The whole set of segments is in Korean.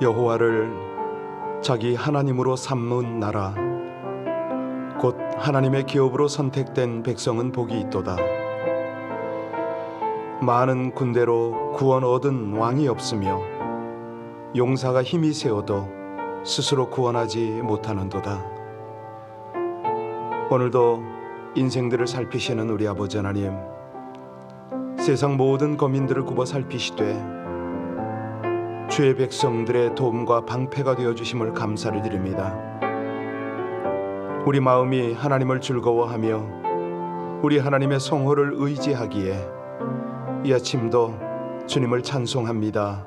여호와를 자기 하나님으로 삼은 나라 곧 하나님의 기업으로 선택된 백성은 복이 있도다. 많은 군대로 구원 얻은 왕이 없으며 용사가 힘이 세어도 스스로 구원하지 못하는도다. 오늘도 인생들을 살피시는 우리 아버지 하나님, 세상 모든 거민들을 굽어 살피시되 주의 백성들의 도움과 방패가 되어주심을 감사를 드립니다. 우리 마음이 하나님을 즐거워하며 우리 하나님의 성호를 의지하기에 이 아침도 주님을 찬송합니다.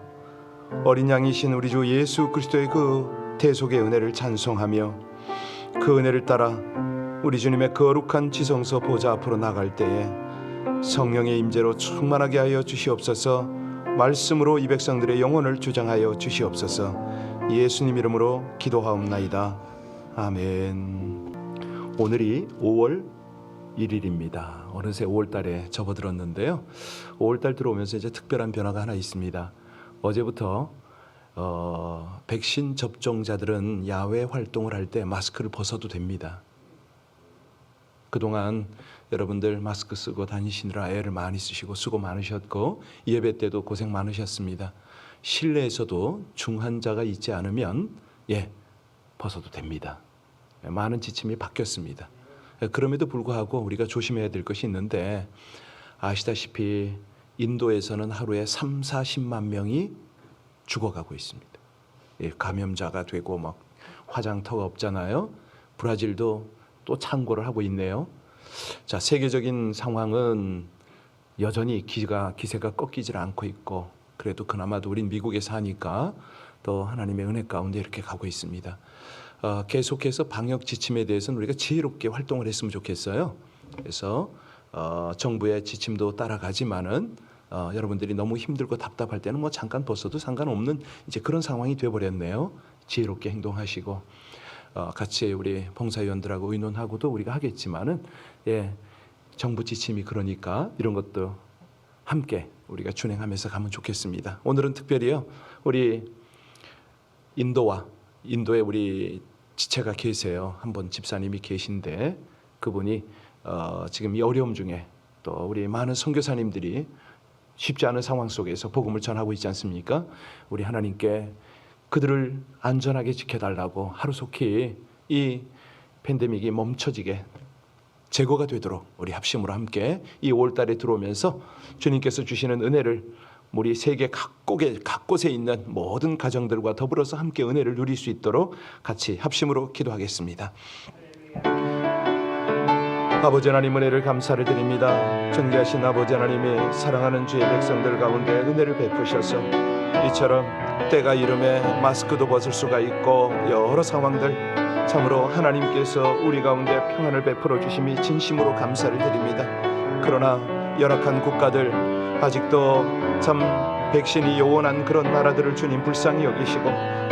어린 양이신 우리 주 예수 그리스도의 그 대속의 은혜를 찬송하며 그 은혜를 따라 우리 주님의 거룩한 지성소 보좌 앞으로 나갈 때에 성령의 임재로 충만하게 하여 주시옵소서. 말씀으로 이 백성들의 영혼을 주장하여 주시옵소서. 예수님 이름으로 기도하옵나이다. 아멘. 오늘이 5월 1일입니다. 어느새 5월달에 접어들었는데요. 5월달 들어오면서 이제 특별한 변화가 하나 있습니다. 어제부터 백신 접종자들은 야외 활동을 할 때 마스크를 벗어도 됩니다. 그동안 여러분들 마스크 쓰고 다니시느라 애를 많이 쓰시고 수고 많으셨고 예배 때도 고생 많으셨습니다. 실내에서도 중환자가 있지 않으면 벗어도 됩니다. 많은 지침이 바뀌었습니다. 그럼에도 불구하고 우리가 조심해야 될 것이 있는데, 아시다시피 인도에서는 하루에 30-40만 명이 죽어가고 있습니다. 감염자가 되고 막 화장터가 없잖아요. 브라질도 또 창궐을 하고 있네요. 자, 세계적인 상황은 여전히 기세가 꺾이질 않고 있고, 그래도 그나마도 우린 미국에 사니까 또 하나님의 은혜 가운데 이렇게 가고 있습니다. 계속해서 방역 지침에 대해서는 우리가 지혜롭게 활동을 했으면 좋겠어요. 그래서 정부의 지침도 따라가지만은 여러분들이 너무 힘들고 답답할 때는 뭐 잠깐 벗어도 상관없는 이제 그런 상황이 되어버렸네요. 지혜롭게 행동하시고 같이 우리 봉사위원들하고 의논하고도 우리가 하겠지만은 정부 지침이 그러니까 이런 것도 함께 우리가 준행하면서 가면 좋겠습니다. 오늘은 특별히요, 우리 인도에 우리 지체가 계세요. 한번 집사님이 계신데 그분이 지금 이 어려움 중에 또 우리 많은 선교사님들이 쉽지 않은 상황 속에서 복음을 전하고 있지 않습니까? 우리 하나님께 그들을 안전하게 지켜달라고 하루속히 이 팬데믹이 멈춰지게 제거가 되도록 우리 합심으로 함께 이 5월달에 들어오면서 주님께서 주시는 은혜를 우리 세계 각곳에 있는 모든 가정들과 더불어서 함께 은혜를 누릴 수 있도록 같이 합심으로 기도하겠습니다. 아버지 하나님, 은혜를 감사를 드립니다. 존귀하신 아버지 하나님이 사랑하는 주의 백성들 가운데 은혜를 베푸셔서 이처럼 때가 이름에 마스크도 벗을 수가 있고 여러 상황들 참으로 하나님께서 우리 가운데 평안을 베풀어 주심이 진심으로 감사를 드립니다. 그러나 열악한 국가들, 아직도 참 백신이 요원한 그런 나라들을 주님 불쌍히 여기시고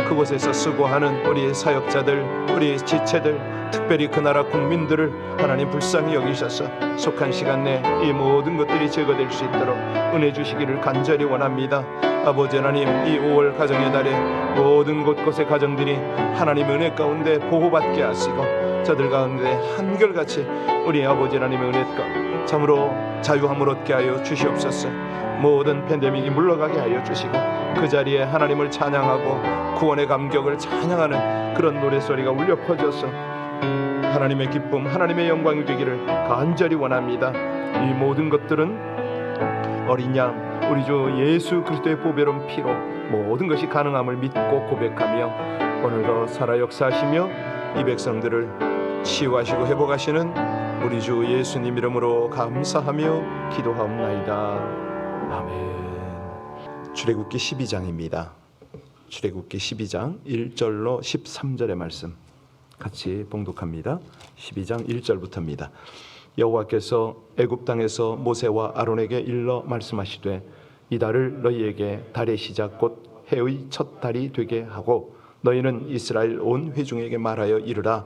그곳에서 수고하는 우리 사역자들, 우리 지체들, 특별히 그 나라 국민들을 하나님 불쌍히 여기셔서 속한 시간 내에 이 모든 것들이 제거될 수 있도록 은혜 주시기를 간절히 원합니다. 아버지 하나님, 이 5월 가정의 달에 모든 곳곳의 가정들이 하나님 은혜 가운데 보호받게 하시고 저들 가운데 한결같이 우리 아버지 하나님의 은혜가 참으로 자유함을 얻게 하여 주시옵소서. 모든 팬데믹이 물러가게 하여 주시고 그 자리에 하나님을 찬양하고 구원의 감격을 찬양하는 그런 노래소리가 울려 퍼져서 하나님의 기쁨, 하나님의 영광이 되기를 간절히 원합니다. 이 모든 것들은 어린 양 우리 주 예수 그리스도의 보배로운 피로 모든 것이 가능함을 믿고 고백하며 오늘도 살아 역사하시며 이 백성들을 치유하시고 회복하시는 우리 주 예수님 이름으로 감사하며 기도하옵나이다. 아멘. 출애굽기 12장입니다. 출애굽기 12장 1절로 13절의 말씀 같이 봉독합니다. 12장 1절부터입니다. 여호와께서 애굽 땅에서 모세와 아론에게 일러 말씀하시되 이 달을 너희에게 달의 시작 곧 해의 첫 달이 되게 하고 너희는 이스라엘 온 회중에게 말하여 이르라.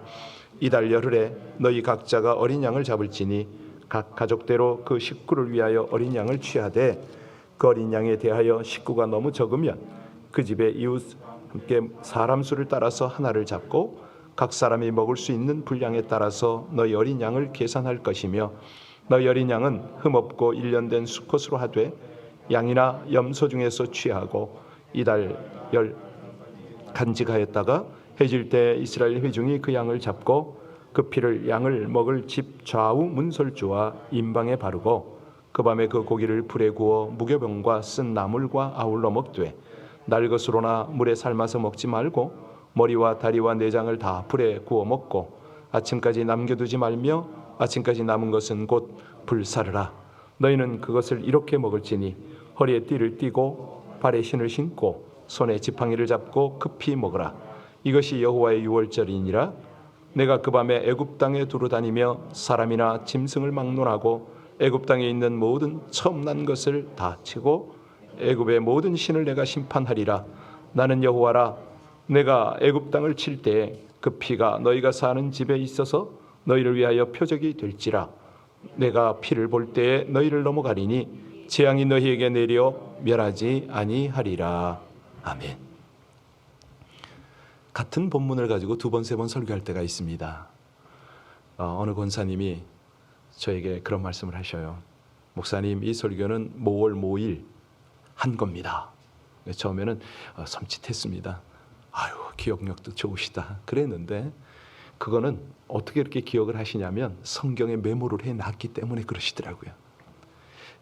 이 달 열흘에 너희 각자가 어린 양을 잡을지니 각 가족대로 그 식구를 위하여 어린 양을 취하되 그 어린 양에 대하여 식구가 너무 적으면 그 집의 이웃 함께 사람 수를 따라서 하나를 잡고 각 사람이 먹을 수 있는 분량에 따라서 너희 어린 양을 계산할 것이며 너희 어린 양은 흠없고 일련된 수컷으로 하되 양이나 염소 중에서 취하고 이달 열 간직하였다가 해질 때 이스라엘 회중이 그 양을 잡고 그 피를 양을 먹을 집 좌우 문설주와 임방에 바르고 그 밤에 그 고기를 불에 구워 무교병과 쓴 나물과 아울러 먹되 날것으로나 물에 삶아서 먹지 말고 머리와 다리와 내장을 다 불에 구워 먹고 아침까지 남겨두지 말며 아침까지 남은 것은 곧 불사르라. 너희는 그것을 이렇게 먹을지니 허리에 띠를 띠고 발에 신을 신고 손에 지팡이를 잡고 급히 먹으라. 이것이 여호와의 유월절이니라. 내가 그 밤에 애굽 땅에 두루 다니며 사람이나 짐승을 막론하고 애굽 땅에 있는 모든 처음 난 것을 다 치고 애굽의 모든 신을 내가 심판하리라. 나는 여호와라. 내가 애굽 땅을 칠 때 그 피가 너희가 사는 집에 있어서 너희를 위하여 표적이 될지라. 내가 피를 볼 때에 너희를 넘어가리니 재앙이 너희에게 내려 멸하지 아니하리라. 아멘. 같은 본문을 가지고 두 번, 세 번 설교할 때가 있습니다. 어느 권사님이 저에게 그런 말씀을 하셔요. 목사님, 이 설교는 모월 모일 한 겁니다. 처음에는 섬찟했습니다. 아유, 기억력도 좋으시다 그랬는데 그거는 어떻게 이렇게 기억을 하시냐면 성경에 메모를 해놨기 때문에 그러시더라고요.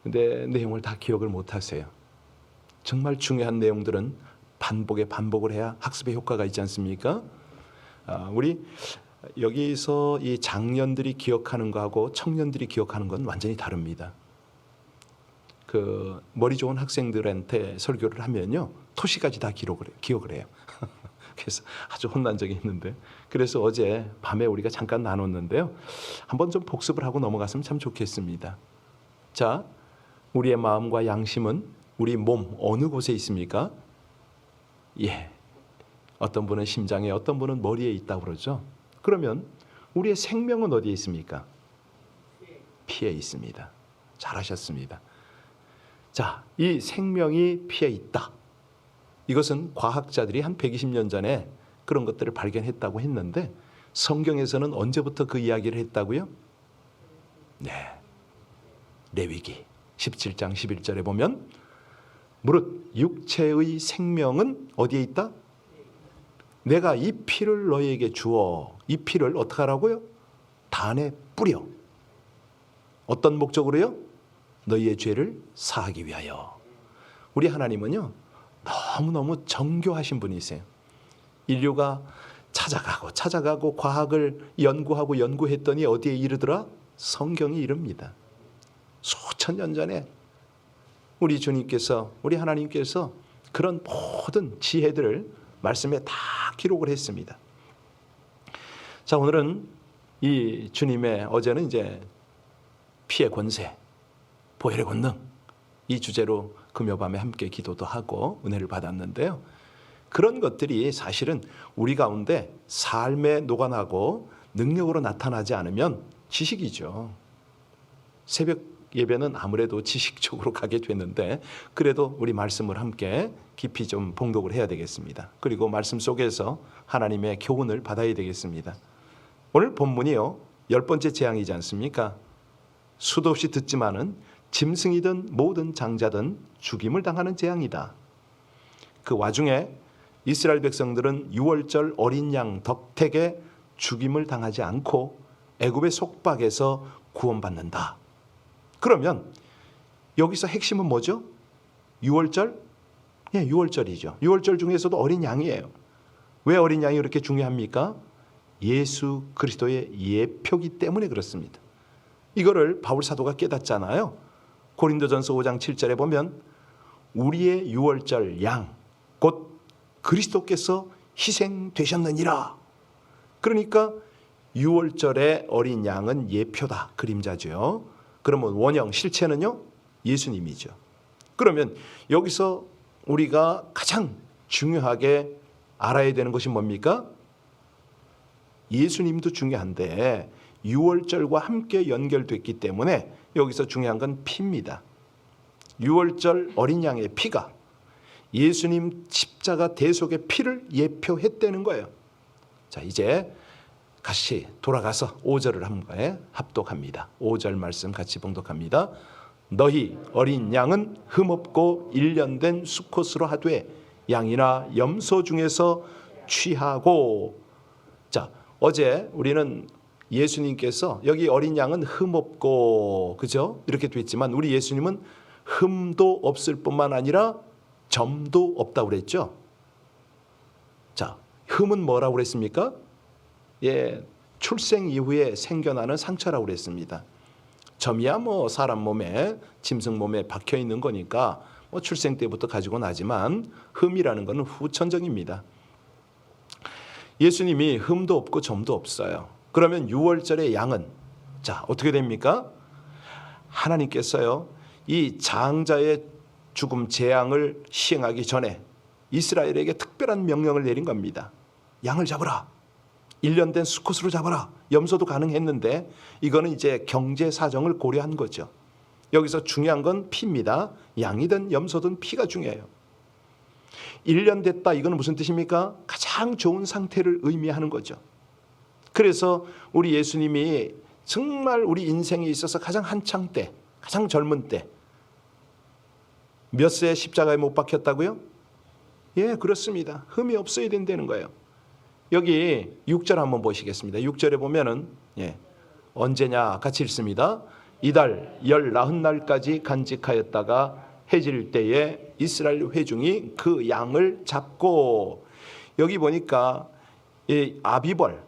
근데 내용을 다 기억을 못 하세요. 정말 중요한 내용들은 반복을 해야 학습에 효과가 있지 않습니까? 우리 여기서 이 장년들이 기억하는 거하고 청년들이 기억하는 건 완전히 다릅니다. 그 머리 좋은 학생들한테 설교를 하면요 토시까지 다 기억을 해요. 그래서 아주 혼난 적이 있는데, 그래서 어제 밤에 우리가 잠깐 나눴는데요, 한번 좀 복습을 하고 넘어갔으면 참 좋겠습니다. 자, 우리의 마음과 양심은 우리 몸 어느 곳에 있습니까? 예, 어떤 분은 심장에, 어떤 분은 머리에 있다고 그러죠. 그러면 우리의 생명은 어디에 있습니까? 피에 있습니다. 잘하셨습니다. 자, 이 생명이 피에 있다. 이것은 과학자들이 한 120년 전에 그런 것들을 발견했다고 했는데 성경에서는 언제부터 그 이야기를 했다고요? 네, 레위기 17장 11절에 보면 무릇 육체의 생명은 어디에 있다? 내가 이 피를 너희에게 주어. 이 피를 어떻게 하라고요? 단에 뿌려. 어떤 목적으로요? 너희의 죄를 사하기 위하여. 우리 하나님은요 너무너무 정교하신 분이세요. 인류가 찾아가고 과학을 연구했더니 어디에 이르더라? 성경이 이릅니다. 수천 년 전에 우리 주님께서, 우리 하나님께서 그런 모든 지혜들을 말씀에 다 기록을 했습니다. 자, 오늘은 이 주님의, 어제는 이제 피의 권세, 보혈의 권능, 이 주제로 금요밤에 함께 기도도 하고 은혜를 받았는데요, 그런 것들이 사실은 우리 가운데 삶에 녹아나고 능력으로 나타나지 않으면 지식이죠. 새벽 예배는 아무래도 지식적으로 가게 되는데 그래도 우리 말씀을 함께 깊이 좀 봉독을 해야 되겠습니다. 그리고 말씀 속에서 하나님의 교훈을 받아야 되겠습니다. 오늘 본문이요 10번째 재앙이지 않습니까? 수도 없이 듣지만은 짐승이든 모든 장자든 죽임을 당하는 재앙이다. 그 와중에 이스라엘 백성들은 유월절 어린 양 덕택에 죽임을 당하지 않고 애굽의 속박에서 구원받는다. 그러면 여기서 핵심은 뭐죠? 유월절? 예, 유월절이죠. 유월절 중에서도 어린 양이에요. 왜 어린 양이 그렇게 중요합니까? 예수 그리스도의 예표기 때문에 그렇습니다. 이거를 바울 사도가 깨닫잖아요. 고린도전서 5장 7절에 보면 우리의 유월절 양 곧 그리스도께서 희생되셨느니라. 그러니까 유월절의 어린 양은 예표다, 그림자죠. 그러면 원형, 실체는요? 예수님이죠. 그러면 여기서 우리가 가장 중요하게 알아야 되는 것이 뭡니까? 예수님도 중요한데 유월절과 함께 연결됐기 때문에 여기서 중요한 건 피입니다. 유월절 어린 양의 피가 예수님 십자가 대속의 피를 예표했다는 거예요. 자, 이제 같이 돌아가서 5절을 한번 합독합니다. 5절 말씀 같이 봉독합니다. 너희 어린 양은 흠없고 일련된 수컷으로 하되 양이나 염소 중에서 취하고. 자, 어제 우리는 예수님께서 여기 어린 양은 흠없고, 그죠? 이렇게 됐지만 우리 예수님은 흠도 없을 뿐만 아니라 점도 없다고 그랬죠. 자, 흠은 뭐라고 그랬습니까? 출생 이후에 생겨나는 상처라고 그랬습니다. 점이야 뭐 사람 몸에, 짐승 몸에 박혀 있는 거니까 뭐 출생 때부터 가지고 나지만 흠이라는 것은 후천적입니다. 예수님이 흠도 없고 점도 없어요. 그러면 6월절의 양은 자 어떻게 됩니까? 하나님께서요 이 장자의 죽음 재앙을 시행하기 전에 이스라엘에게 특별한 명령을 내린 겁니다. 양을 잡으라. 1년 된 수컷으로 잡아라. 염소도 가능했는데 이거는 이제 경제 사정을 고려한 거죠. 여기서 중요한 건 피입니다. 양이든 염소든 피가 중요해요. 1년 됐다 이거는 무슨 뜻입니까? 가장 좋은 상태를 의미하는 거죠. 그래서 우리 예수님이 정말 우리 인생에 있어서 가장 한창 때, 가장 젊은 때 몇 세 십자가에 못 박혔다고요? 예, 그렇습니다. 흠이 없어야 된다는 거예요. 여기 6절 한번 보시겠습니다. 6절에 보면은 언제냐 같이 읽습니다. 이달 19날까지 간직하였다가 해질 때에 이스라엘 회중이 그 양을 잡고, 여기 보니까 이 아비벌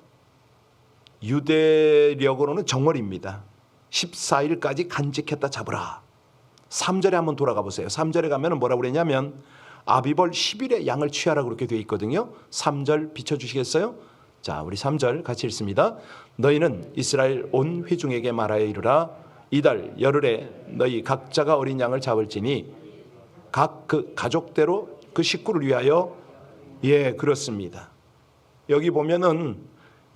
유대력으로는 정월입니다. 14일까지 간직했다 잡으라. 3절에 한번 돌아가 보세요. 3절에 가면 뭐라고 그랬냐면 아비벌 10일에 양을 취하라고 그렇게 되어 있거든요. 3절 비춰주시겠어요? 자, 우리 3절 같이 읽습니다. 너희는 이스라엘 온 회중에게 말하여 이르라. 이달 열흘에 너희 각자가 어린 양을 잡을지니 각 그 가족대로 그 식구를 위하여. 예, 그렇습니다. 여기 보면은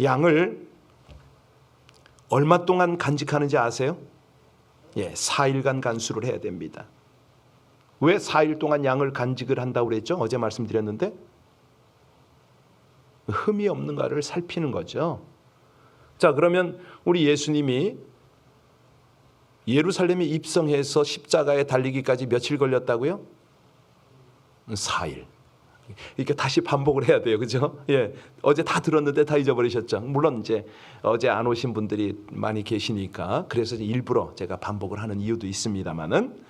양을 얼마 동안 간직하는지 아세요? 4일간 간수를 해야 됩니다. 왜 4일 동안 양을 간직을 한다고 그랬죠? 어제 말씀드렸는데 흠이 없는가를 살피는 거죠. 자, 그러면 우리 예수님이 예루살렘에 입성해서 십자가에 달리기까지 며칠 걸렸다고요? 4일. 이렇게 다시 반복을 해야 돼요. 그죠? 어제 다 들었는데 다 잊어버리셨죠? 물론 이제 어제 안 오신 분들이 많이 계시니까 그래서 일부러 제가 반복을 하는 이유도 있습니다만은,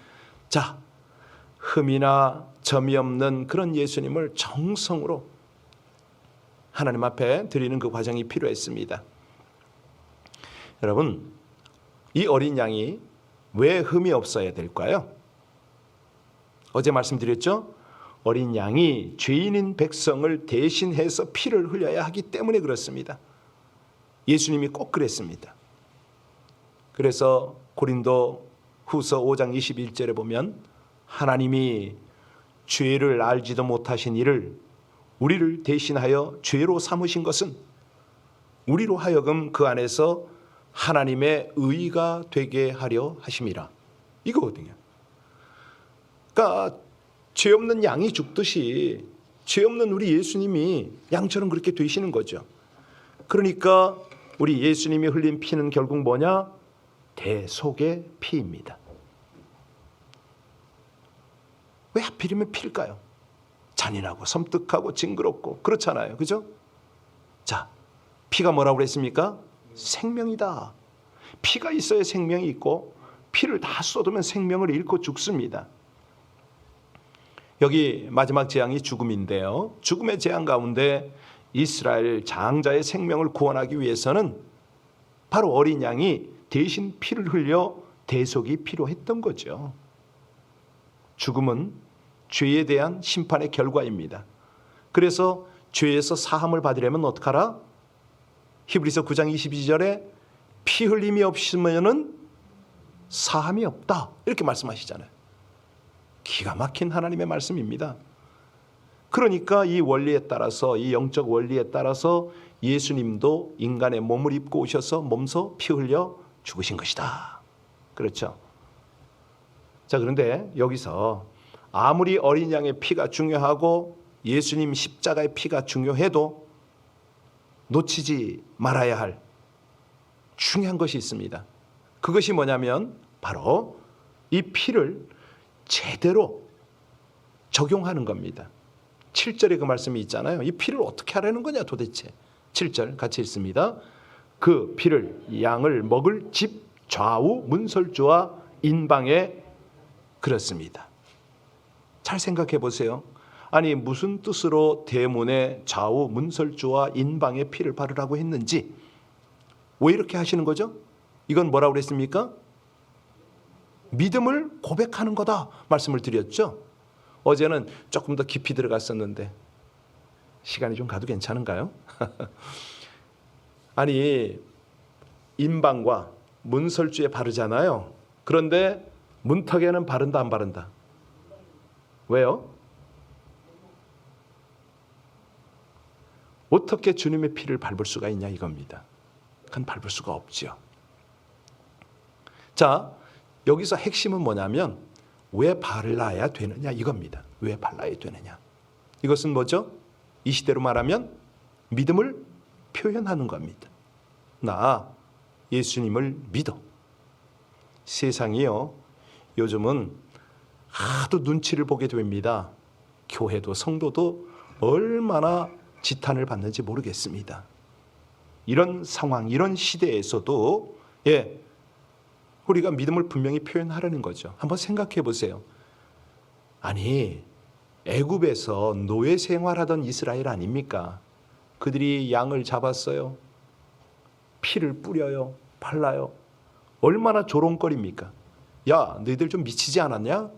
자, 흠이나 점이 없는 그런 예수님을 정성으로 하나님 앞에 드리는 그 과정이 필요했습니다. 여러분, 이 어린 양이 왜 흠이 없어야 될까요? 어제 말씀드렸죠? 어린 양이 죄인인 백성을 대신해서 피를 흘려야 하기 때문에 그렇습니다. 예수님이 꼭 그랬습니다. 그래서 고린도 후서 5장 21절에 보면 하나님이 죄를 알지도 못하신 이를 우리를 대신하여 죄로 삼으신 것은 우리로 하여금 그 안에서 하나님의 의가 되게 하려 하심이라. 이거거든요. 그러니까 죄 없는 양이 죽듯이 죄 없는 우리 예수님이 양처럼 그렇게 되시는 거죠. 그러니까 우리 예수님이 흘린 피는 결국 뭐냐? 대속의 피입니다. 왜 하필이면 피일까요? 잔인하고 섬뜩하고 징그럽고 그렇잖아요. 그죠? 자, 피가 뭐라고 그랬습니까? 생명이다. 피가 있어야 생명이 있고 피를 다 쏟으면 생명을 잃고 죽습니다. 여기 마지막 재앙이 죽음인데요. 죽음의 재앙 가운데 이스라엘 장자의 생명을 구원하기 위해서는 바로 어린 양이 대신 피를 흘려 대속이 필요했던 거죠. 죽음은 죄에 대한 심판의 결과입니다. 그래서 죄에서 사함을 받으려면 어떡하라? 히브리서 9장 22절에 피 흘림이 없으면은 사함이 없다. 이렇게 말씀하시잖아요. 기가 막힌 하나님의 말씀입니다. 그러니까 이 원리에 따라서, 이 영적 원리에 따라서 예수님도 인간의 몸을 입고 오셔서 몸소 피 흘려 죽으신 것이다. 그렇죠? 자, 그런데 여기서 아무리 어린 양의 피가 중요하고 예수님 십자가의 피가 중요해도 놓치지 말아야 할 중요한 것이 있습니다. 그것이 뭐냐면 바로 이 피를 제대로 적용하는 겁니다. 7절에 그 말씀이 있잖아요. 이 피를 어떻게 하라는 거냐 도대체. 7절 같이 읽습니다. 그 피를 양을 먹을 집 좌우 문설주와 인방에 그렇습니다. 잘 생각해 보세요. 아니 무슨 뜻으로 대문에 좌우 문설주와 인방에 피를 바르라고 했는지, 왜 이렇게 하시는 거죠? 이건 뭐라고 그랬습니까? 믿음을 고백하는 거다 말씀을 드렸죠. 어제는 조금 더 깊이 들어갔었는데 시간이 좀 가도 괜찮은가요? 아니 인방과 문설주에 바르잖아요. 그런데 문턱에는 바른다 안 바른다? 왜요? 어떻게 주님의 피를 밟을 수가 있냐 이겁니다. 그건 밟을 수가 없죠. 자, 여기서 핵심은 뭐냐면 왜 발라야 되느냐 이겁니다. 왜 발라야 되느냐? 이것은 뭐죠? 이 시대로 말하면 믿음을 표현하는 겁니다. 나 예수님을 믿어. 세상이요, 요즘은 하도 눈치를 보게 됩니다. 교회도 성도도 얼마나 지탄을 받는지 모르겠습니다. 이런 상황, 이런 시대에서도 우리가 믿음을 분명히 표현하라는 거죠. 한번 생각해 보세요. 아니 애굽에서 노예 생활하던 이스라엘 아닙니까? 그들이 양을 잡았어요. 피를 뿌려요. 발라요. 얼마나 조롱거립니까? 야, 너희들 좀 미치지 않았냐?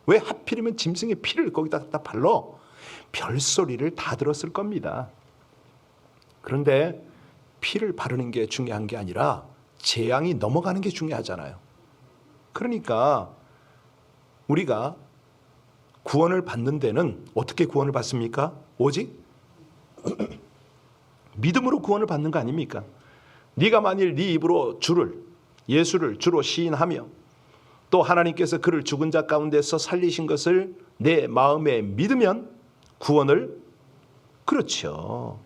왜 하필이면 짐승의 피를 거기다 갖다 발라? 별소리를 다 들었을 겁니다. 그런데 피를 바르는 게 중요한 게 아니라 재앙이 넘어가는 게 중요하잖아요. 그러니까 우리가 구원을 받는 데는 어떻게 구원을 받습니까? 오직 믿음으로 구원을 받는 거 아닙니까? 네가 만일 네 입으로 예수를 주로 시인하며 또 하나님께서 그를 죽은 자 가운데서 살리신 것을 내 마음에 믿으면 구원을, 그렇죠.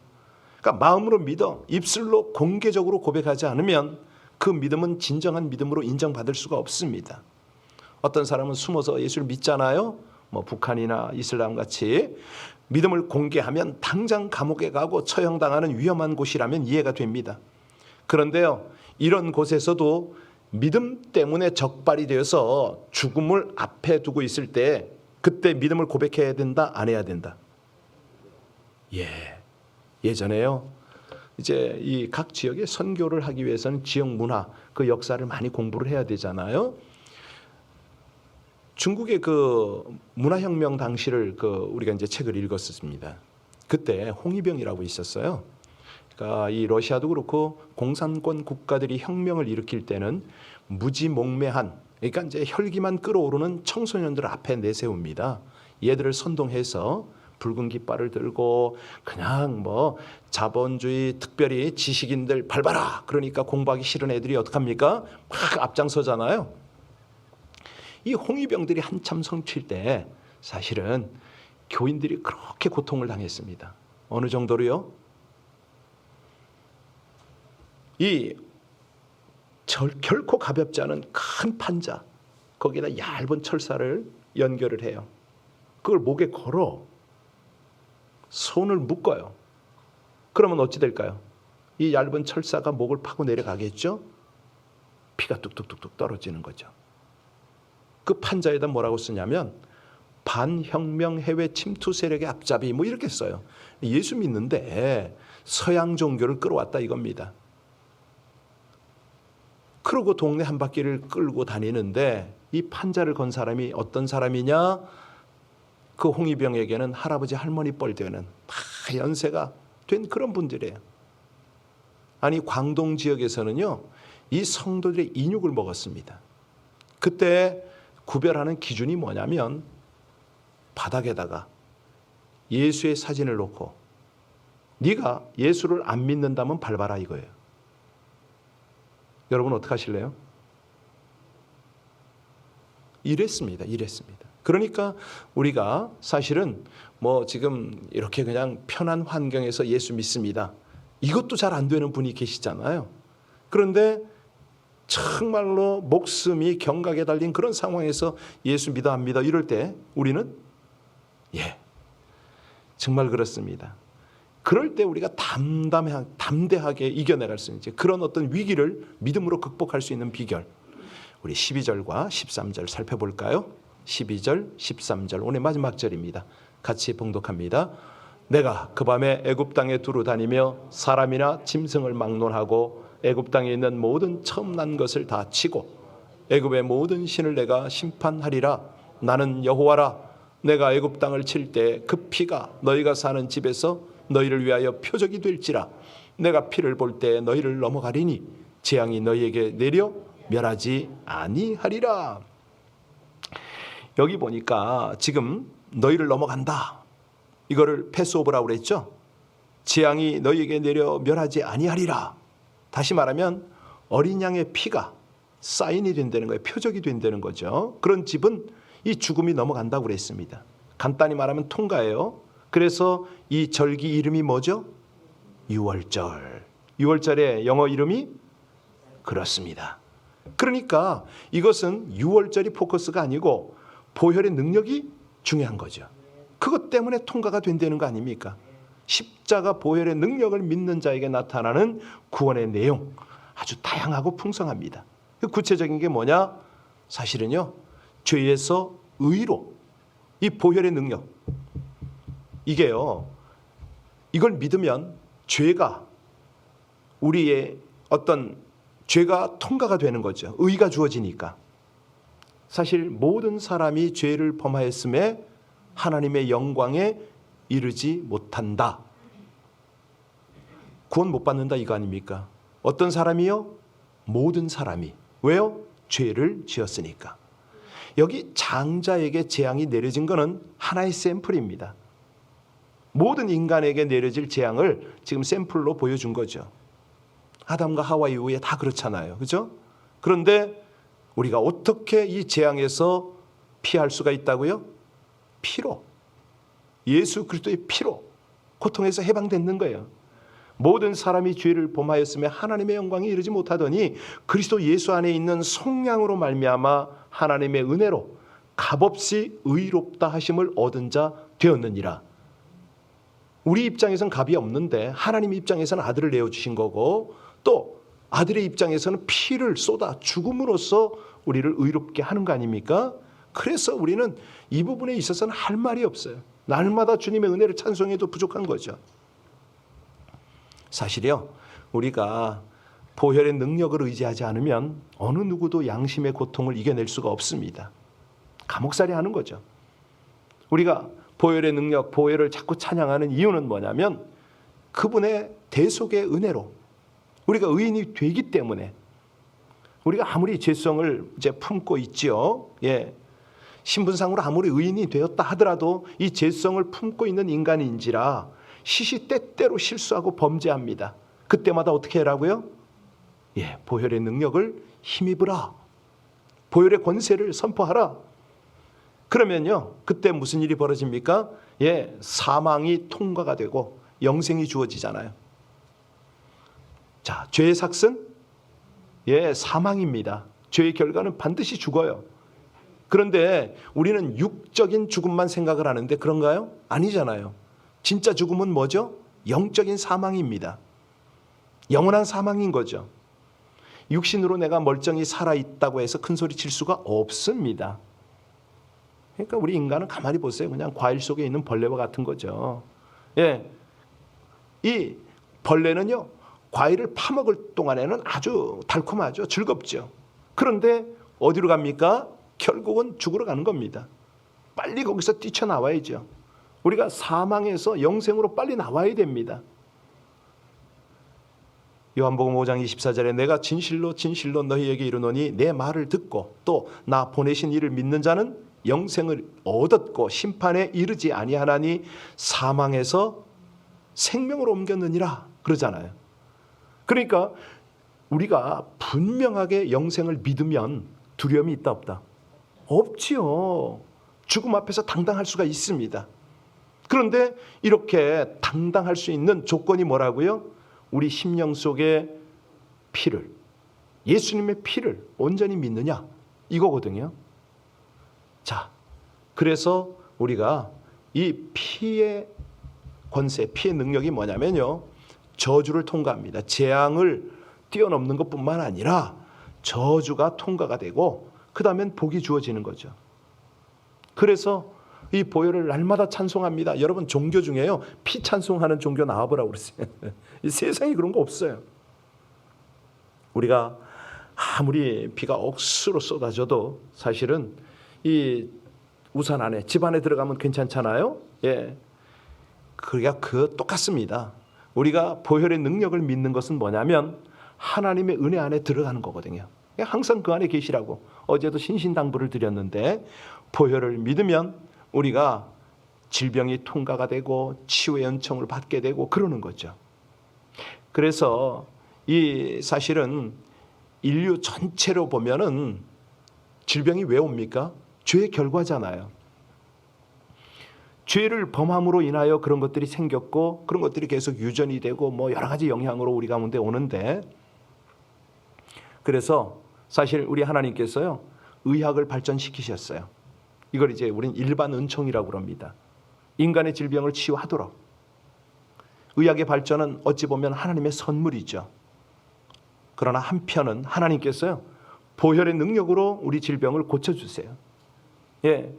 그러니까 마음으로 믿어 입술로 공개적으로 고백하지 않으면 그 믿음은 진정한 믿음으로 인정받을 수가 없습니다. 어떤 사람은 숨어서 예수를 믿잖아요. 북한이나 이슬람 같이 믿음을 공개하면 당장 감옥에 가고 처형당하는 위험한 곳이라면 이해가 됩니다. 그런데요, 이런 곳에서도 믿음 때문에 적발이 되어서 죽음을 앞에 두고 있을 때 그때 믿음을 고백해야 된다, 안 해야 된다? 예전에요, 이제 이 각 지역에 선교를 하기 위해서는 지역 문화, 그 역사를 많이 공부를 해야 되잖아요. 중국의 그 문화혁명 당시를 우리가 이제 책을 읽었습니다. 그때 홍위병이라고 있었어요. 그러니까 이 러시아도 그렇고 공산권 국가들이 혁명을 일으킬 때는 무지몽매한, 그러니까 이제 혈기만 끓어오르는 청소년들을 앞에 내세웁니다. 얘들을 선동해서 붉은 깃발을 들고 그냥 자본주의 특별히 지식인들 밟아라. 그러니까 공부하기 싫은 애들이 어떡합니까? 막 앞장서잖아요. 이 홍위병들이 한참 성칠 때 사실은 교인들이 그렇게 고통을 당했습니다. 어느 정도로요? 이 결코 가볍지 않은 큰 판자, 거기에다 얇은 철사를 연결을 해요. 그걸 목에 걸어 손을 묶어요. 그러면 어찌 될까요? 이 얇은 철사가 목을 파고 내려가겠죠? 피가 뚝뚝뚝뚝 떨어지는 거죠. 그 판자에다 뭐라고 쓰냐면 반혁명 해외 침투 세력의 앞잡이 이렇게 써요. 예수 믿는데 서양 종교를 끌어왔다 이겁니다. 그러고 동네 한 바퀴를 끌고 다니는데 이 판자를 건 사람이 어떤 사람이냐? 그 홍위병에게는 할아버지 할머니 뻘 되는 다 연세가 된 그런 분들이에요. 아니 광동 지역에서는요, 이 성도들의 인육을 먹었습니다. 그때 구별하는 기준이 뭐냐면 바닥에다가 예수의 사진을 놓고 네가 예수를 안 믿는다면 밟아라 이거예요. 여러분 어떻게 하실래요? 이랬습니다. 그러니까 우리가 사실은 지금 이렇게 그냥 편한 환경에서 예수 믿습니다, 이것도 잘 안 되는 분이 계시잖아요. 그런데 정말로 목숨이 경각에 달린 그런 상황에서 예수 믿어 안 믿어 이럴 때 우리는 정말 그렇습니다. 그럴 때 우리가 담대하게 이겨내갈 수 있는 그런 어떤 위기를 믿음으로 극복할 수 있는 비결, 우리 12절과 13절 살펴볼까요? 12절 13절 오늘 마지막 절입니다. 같이 봉독합니다. 내가 그 밤에 애굽 땅에 두루 다니며 사람이나 짐승을 막론하고 애굽 땅에 있는 모든 처음 난 것을 다 치고 애굽의 모든 신을 내가 심판하리라. 나는 여호와라. 내가 애굽 땅을 칠 때 그 피가 너희가 사는 집에서 너희를 위하여 표적이 될지라. 내가 피를 볼 때 너희를 넘어가리니 재앙이 너희에게 내려 멸하지 아니하리라. 여기 보니까 지금 너희를 넘어간다, 이거를 패스오버라고 그랬죠. 재앙이 너희에게 내려 멸하지 아니하리라. 다시 말하면 어린 양의 피가 사인이 된다는 거예요. 표적이 된다는 거죠. 그런 집은 이 죽음이 넘어간다고 그랬습니다. 간단히 말하면 통과예요. 그래서 이 절기 이름이 뭐죠? 유월절. 유월절의 영어 이름이 그렇습니다. 그러니까 이것은 유월절이 포커스가 아니고 보혈의 능력이 중요한 거죠. 그것 때문에 통과가 된다는 거 아닙니까? 십자가 보혈의 능력을 믿는 자에게 나타나는 구원의 내용 아주 다양하고 풍성합니다. 구체적인 게 뭐냐? 사실은요, 죄에서 의로 이 보혈의 능력, 이게요, 이걸 믿으면 죄가 우리의 어떤 죄가 통과가 되는 거죠. 의가 주어지니까. 사실 모든 사람이 죄를 범하였음에 하나님의 영광에 이르지 못한다. 구원 못 받는다 이거 아닙니까? 어떤 사람이요? 모든 사람이. 왜요? 죄를 지었으니까. 여기 장자에게 재앙이 내려진 것은 하나의 샘플입니다. 모든 인간에게 내려질 재앙을 지금 샘플로 보여준 거죠. 아담과 하와 이후에 다 그렇잖아요. 그죠? 그런데 우리가 어떻게 이 재앙에서 피할 수가 있다고요? 피로, 예수 그리스도의 피로 고통에서 해방되는 거예요. 모든 사람이 죄를 범하였으며 하나님의 영광에 이르지 못하더니 그리스도 예수 안에 있는 속량으로 말미암아 하나님의 은혜로 값없이 의롭다 하심을 얻은 자 되었느니라. 우리 입장에서는 값이 없는데 하나님 입장에서는 아들을 내어주신 거고, 또 아들의 입장에서는 피를 쏟아 죽음으로써 우리를 의롭게 하는 거 아닙니까? 그래서 우리는 이 부분에 있어서는 할 말이 없어요. 날마다 주님의 은혜를 찬송해도 부족한 거죠. 사실이요, 우리가 보혈의 능력을 의지하지 않으면 어느 누구도 양심의 고통을 이겨낼 수가 없습니다. 감옥살이 하는 거죠. 우리가 보혈의 능력, 보혈을 자꾸 찬양하는 이유는 뭐냐면 그분의 대속의 은혜로 우리가 의인이 되기 때문에, 우리가 아무리 죄성을 이제 품고 있지요. 신분상으로 아무리 의인이 되었다 하더라도 이 죄성을 품고 있는 인간인지라 시시때때로 실수하고 범죄합니다. 그때마다 어떻게 하라고요? 보혈의 능력을 힘입으라. 보혈의 권세를 선포하라. 그러면요, 그때 무슨 일이 벌어집니까? 사망이 통과가 되고 영생이 주어지잖아요. 자, 죄의 삭은 사망입니다. 죄의 결과는 반드시 죽어요. 그런데 우리는 육적인 죽음만 생각을 하는데 그런가요? 아니잖아요. 진짜 죽음은 뭐죠? 영적인 사망입니다. 영원한 사망인 거죠. 육신으로 내가 멀쩡히 살아있다고 해서 큰 소리 칠 수가 없습니다. 그러니까 우리 인간은 가만히 보세요. 그냥 과일 속에 있는 벌레와 같은 거죠. 이 벌레는요, 과일을 파먹을 동안에는 아주 달콤하죠. 즐겁죠. 그런데 어디로 갑니까? 결국은 죽으러 가는 겁니다. 빨리 거기서 뛰쳐나와야죠. 우리가 사망에서 영생으로 빨리 나와야 됩니다. 요한복음 5장 24절에 내가 진실로 진실로 너희에게 이르노니 내 말을 듣고 또 나 보내신 이를 믿는 자는 영생을 얻었고 심판에 이르지 아니하나니 사망에서 생명으로 옮겼느니라 그러잖아요. 그러니까 우리가 분명하게 영생을 믿으면 두려움이 있다 없다? 없지요. 죽음 앞에서 당당할 수가 있습니다. 그런데 이렇게 당당할 수 있는 조건이 뭐라고요? 우리 심령 속에 피를, 예수님의 피를 온전히 믿느냐, 이거거든요. 자, 그래서 우리가 이 피의 권세, 피의 능력이 뭐냐면요, 저주를 통과합니다. 재앙을 뛰어넘는 것뿐만 아니라 저주가 통과가 되고 그 다음엔 복이 주어지는 거죠. 그래서 이 보혈을 날마다 찬송합니다. 여러분, 종교 중에요, 피 찬송하는 종교 나와보라고 그랬어요. 이 세상에 그런 거 없어요. 우리가 아무리 비가 억수로 쏟아져도 사실은 이 우산 안에, 집 안에 들어가면 괜찮잖아요. 예, 그게 똑같습니다. 우리가 보혈의 능력을 믿는 것은 뭐냐면 하나님의 은혜 안에 들어가는 거거든요. 항상 그 안에 계시라고 어제도 신신당부를 드렸는데, 보혈을 믿으면 우리가 질병이 통과가 되고 치유의 은총을 받게 되고 그러는 거죠. 그래서 이 사실은 인류 전체로 보면은 질병이 왜 옵니까? 죄의 결과잖아요. 죄를 범함으로 인하여 그런 것들이 생겼고, 그런 것들이 계속 유전이 되고 뭐 여러 가지 영향으로 우리 가운데 오는데, 그래서 사실 우리 하나님께서요, 의학을 발전시키셨어요. 이걸 이제 우린 일반 은총이라고 그럽니다. 인간의 질병을 치유하도록. 의학의 발전은 어찌 보면 하나님의 선물이죠. 그러나 한편은 하나님께서요, 보혈의 능력으로 우리 질병을 고쳐주세요. 예,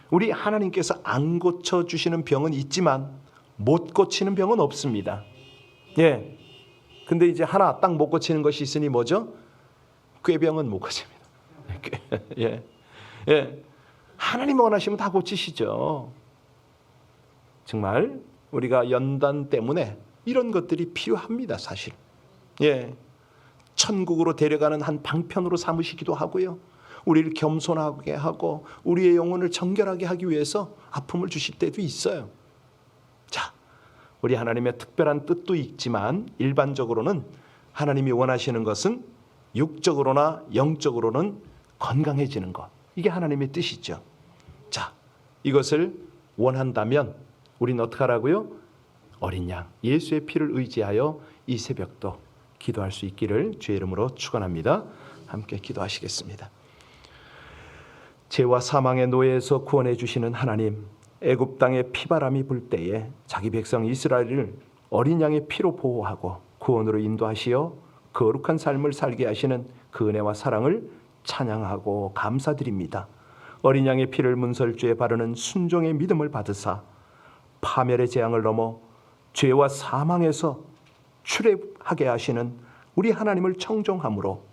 우리 하나님께서 안 고쳐주시는 병은 있지만 못 고치는 병은 없습니다. 예, 근데 이제 하나 딱 못 고치는 것이 있으니 뭐죠? 꾀병은 못 고칩니다. 예, 예, 하나님 원하시면 다 고치시죠. 정말 우리가 연단 때문에 이런 것들이 필요합니다, 사실. 예, 천국으로 데려가는 한 방편으로 삼으시기도 하고요, 우리를 겸손하게 하고 우리의 영혼을 정결하게 하기 위해서 아픔을 주실 때도 있어요. 자, 우리 하나님의 특별한 뜻도 있지만 일반적으로는 하나님이 원하시는 것은 육적으로나 영적으로는 건강해지는 것, 이게 하나님의 뜻이죠. 자, 이것을 원한다면 우리는 어떻게 하라고요? 어린 양 예수의 피를 의지하여 이 새벽도 기도할 수 있기를 주의 이름으로 축원합니다. 함께 기도하시겠습니다. 죄와 사망의 노예에서 구원해 주시는 하나님, 애굽 땅에 피바람이 불 때에 자기 백성 이스라엘을 어린 양의 피로 보호하고 구원으로 인도하시어 거룩한 삶을 살게 하시는 그 은혜와 사랑을 찬양하고 감사드립니다. 어린 양의 피를 문설주에 바르는 순종의 믿음을 받으사 파멸의 재앙을 넘어 죄와 사망에서 출애하게 하시는 우리 하나님을 청종함으로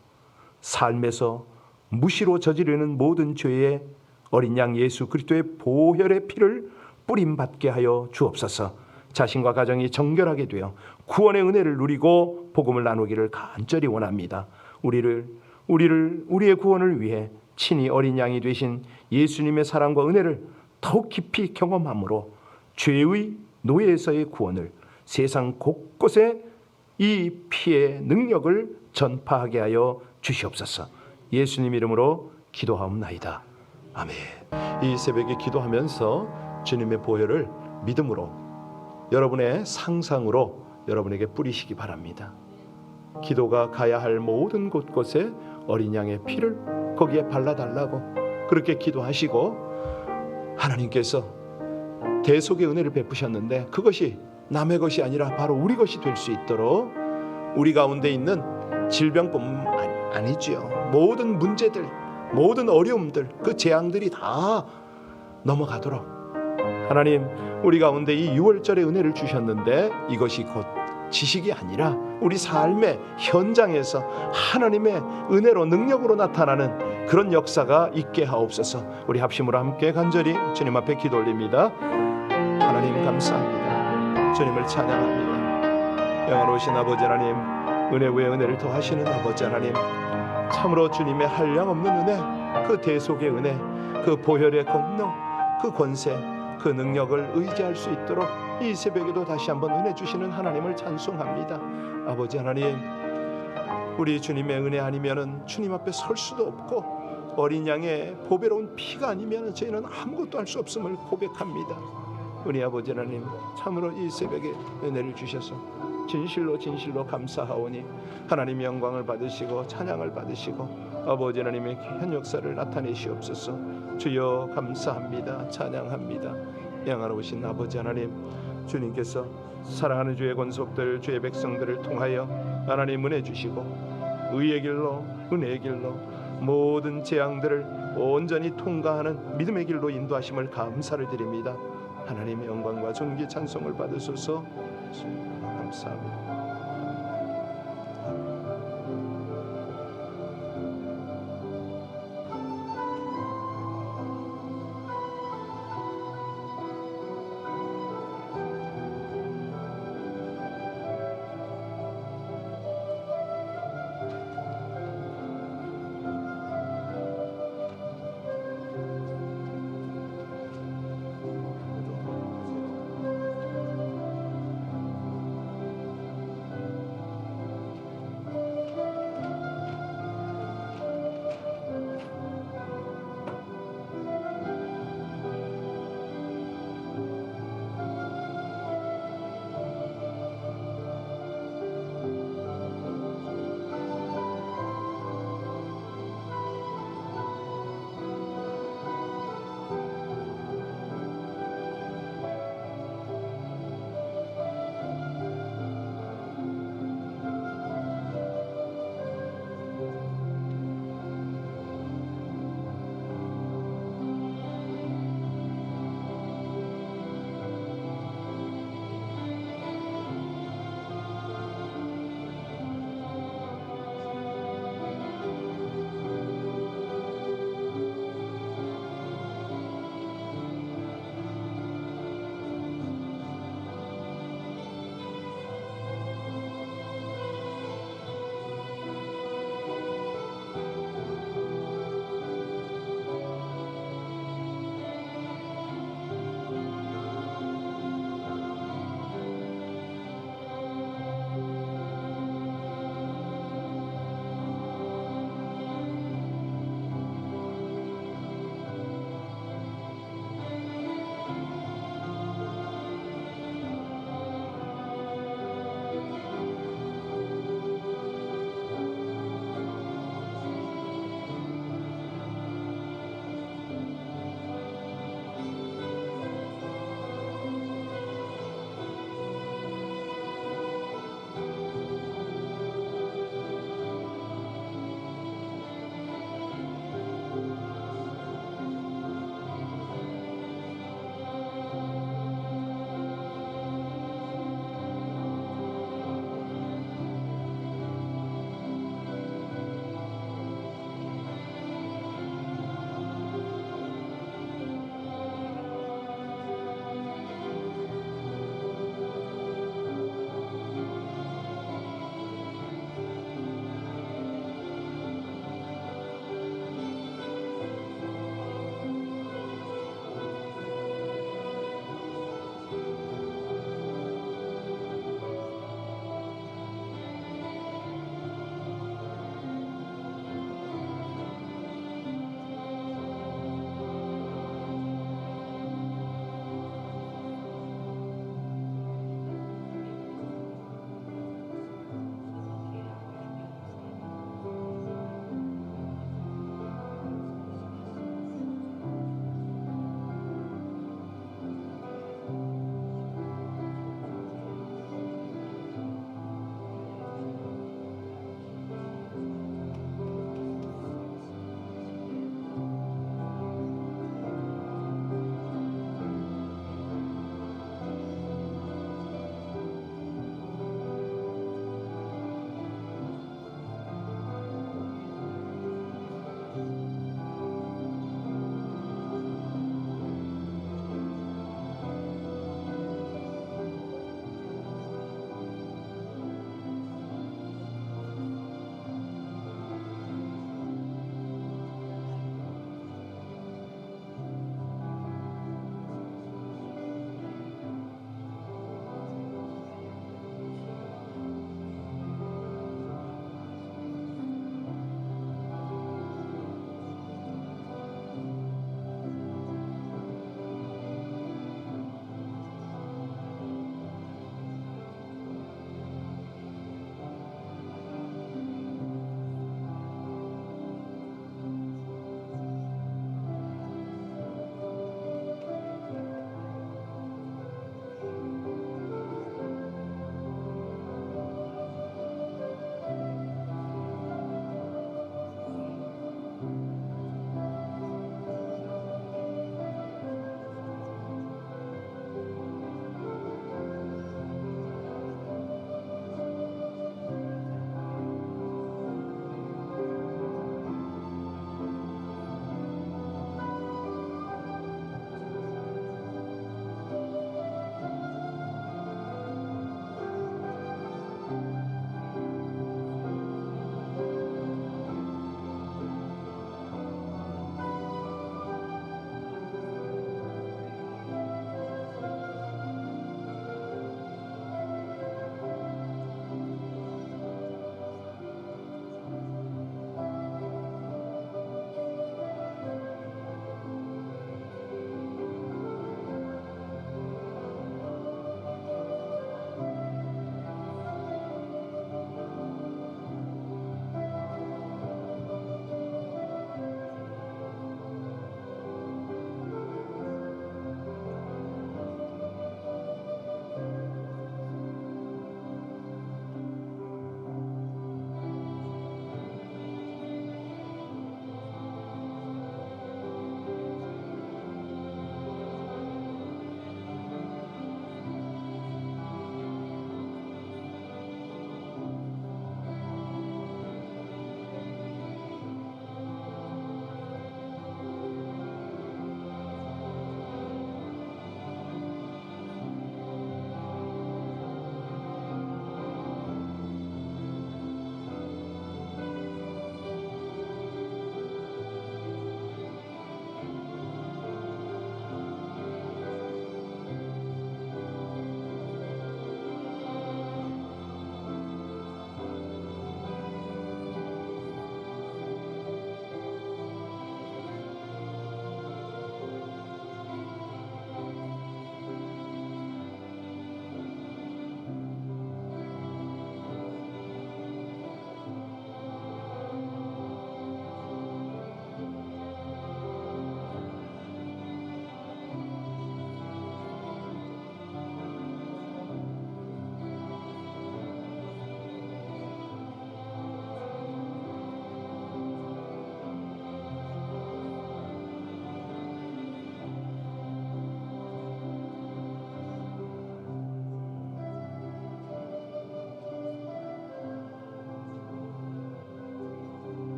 삶에서 무시로 저지르는 모든 죄에 어린 양 예수 그리스도의 보혈의 피를 뿌림받게 하여 주옵소서. 자신과 가정이 정결하게 되어 구원의 은혜를 누리고 복음을 나누기를 간절히 원합니다. 우리의 구원을 위해 친히 어린 양이 되신 예수님의 사랑과 은혜를 더욱 깊이 경험함으로 죄의 노예에서의 구원을 세상 곳곳에 이 피의 능력을 전파하게 하여 주시옵소서. 예수님 이름으로 기도하옵나이다. 아멘. 이 새벽에 기도하면서 주님의 보혈을 믿음으로 여러분의 상상으로 여러분에게 뿌리시기 바랍니다. 기도가 가야 할 모든 곳곳에 어린 양의 피를 거기에 발라달라고 그렇게 기도하시고, 하나님께서 대속의 은혜를 베푸셨는데 그것이 남의 것이 아니라 바로 우리 것이 될 수 있도록 우리 가운데 있는 질병뿐만 아니죠, 모든 문제들, 모든 어려움들, 그 재앙들이 다 넘어가도록 하나님, 우리 가운데 이 6월절의 은혜를 주셨는데 이것이 곧 지식이 아니라 우리 삶의 현장에서 하나님의 은혜로 능력으로 나타나는 그런 역사가 있게 하옵소서. 우리 합심으로 함께 간절히 주님 앞에 기도 올립니다. 하나님 감사합니다. 주님을 찬양합니다. 영원하신 아버지 하나님, 은혜 위에 은혜를 더하시는 아버지 하나님, 참으로 주님의 한량없는 은혜, 그 대속의 은혜, 그 보혈의 권능, 그 권세, 그 능력을 의지할 수 있도록 이 새벽에도 다시 한번 은혜 주시는 하나님을 찬송합니다. 아버지 하나님, 우리 주님의 은혜 아니면은 주님 앞에 설 수도 없고 어린 양의 보배로운 피가 아니면 저희는 아무것도 할 수 없음을 고백합니다. 은혜 아버지 하나님, 참으로 이 새벽에 은혜를 주셔서 진실로 진실로 감사하오니 하나님의 영광을 받으시고 찬양을 받으시고 아버지 하나님의 귀한 역사를 나타내시옵소서. 주여 감사합니다. 찬양합니다. 영화로우신 아버지 하나님, 주님께서 사랑하는 주의 권속들, 주의 백성들을 통하여 하나님 은혜 주시고 의의 길로, 은혜의 길로 모든 재앙들을 온전히 통과하는 믿음의 길로 인도하심을 감사를 드립니다. 하나님의 영광과 존귀 찬송을 받으소서. 감사합니다.